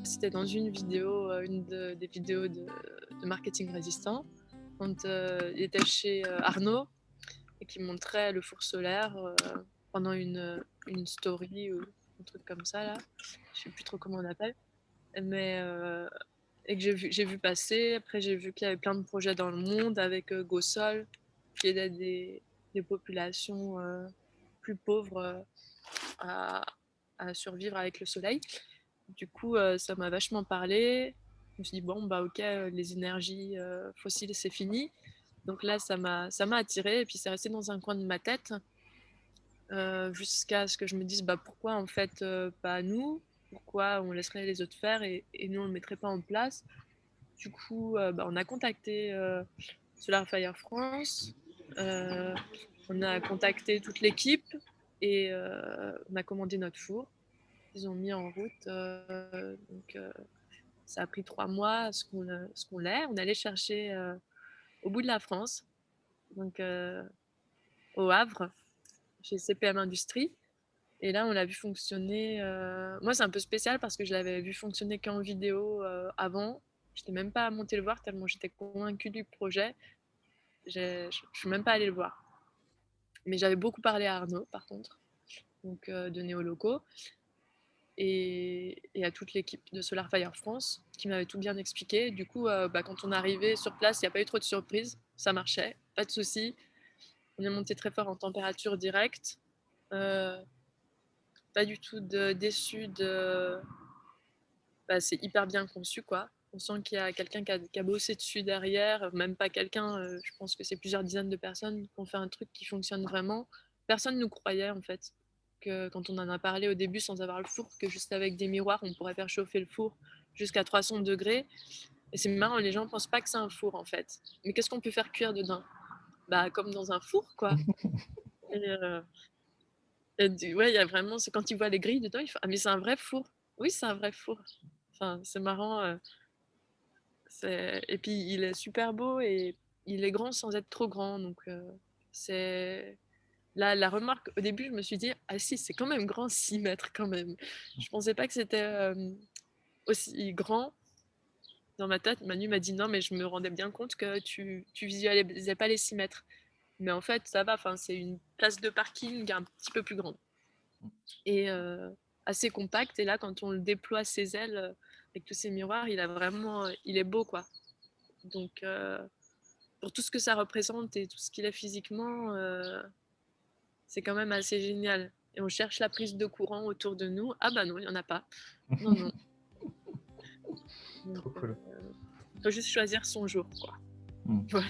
c'était dans une vidéo, des vidéos de marketing résistant, quand il était chez Arnaud et qui montrait le four solaire pendant une story ou un truc comme ça là, je sais plus trop comment on appelle, mais et que j'ai vu passer. Après j'ai vu qu'il y avait plein de projets dans le monde avec GoSol qui aidait des populations plus pauvres à, à survivre avec le soleil. Du coup, ça m'a vachement parlé. Je me suis dit, bon, bah ok, les énergies fossiles, c'est fini. Donc là, ça m'a attiré et puis c'est resté dans un coin de ma tête jusqu'à ce que je me dise, bah pourquoi en fait pas nous? Pourquoi on laisserait les autres faire et nous on le mettrait pas en place? Du coup, bah, on a contacté Solar Fire France, on a contacté toute l'équipe et on a commandé notre four. Ils ont mis en route, donc ça a pris 3 mois à ce qu'on l'ait. On allait chercher au bout de la France, donc au Havre, chez CPM Industrie. Et là, on l'a vu fonctionner. Moi, c'est un peu spécial parce que je l'avais vu fonctionner qu'en vidéo avant. Je n'étais même pas montée le voir tellement j'étais convaincue du projet. Je ne suis même pas allée le voir. Mais j'avais beaucoup parlé à Arnaud, par contre, donc de Néoloco, et à toute l'équipe de Solar Fire France qui m'avait tout bien expliqué. Du coup, bah, quand on est arrivé sur place, il n'y a pas eu trop de surprises. Ça marchait, pas de souci. On est monté très fort en température directe. Pas du tout déçu de. Bah, c'est hyper bien conçu, quoi. On sent qu'il y a quelqu'un qui a bossé dessus derrière, même pas quelqu'un, je pense que c'est plusieurs dizaines de personnes qui ont fait un truc qui fonctionne vraiment. Personne ne nous croyait, en fait, que quand on en a parlé au début sans avoir le four, que juste avec des miroirs, on pourrait faire chauffer le four jusqu'à 300 degrés. Et c'est marrant, les gens pensent pas que c'est un four, en fait. Mais qu'est-ce qu'on peut faire cuire dedans? Bah, comme dans un four, quoi. Et, ouais, il y a vraiment, c'est quand ils voient les grilles dedans, ils font, ah, mais c'est un vrai four. Oui, c'est un vrai four. Enfin, c'est marrant. Et puis il est super beau et il est grand sans être trop grand. Donc c'est la remarque. Au début, je me suis dit, ah si, c'est quand même grand, 6 mètres quand même. Je pensais pas que c'était aussi grand. Dans ma tête, Manu m'a dit non, mais je me rendais bien compte que tu visualisais pas les 6 mètres. Mais en fait, ça va. Enfin, c'est une place de parking un petit peu plus grande et assez compacte. Et là, quand on le déploie ses ailes avec tous ces miroirs, il est beau, quoi. Donc pour tout ce que ça représente et tout ce qu'il est physiquement, c'est quand même assez génial. Et on cherche la prise de courant autour de nous. Ah bah non, il n'y en a pas. Non, non. Donc, Trop cool. faut juste choisir son jour, quoi. Voilà.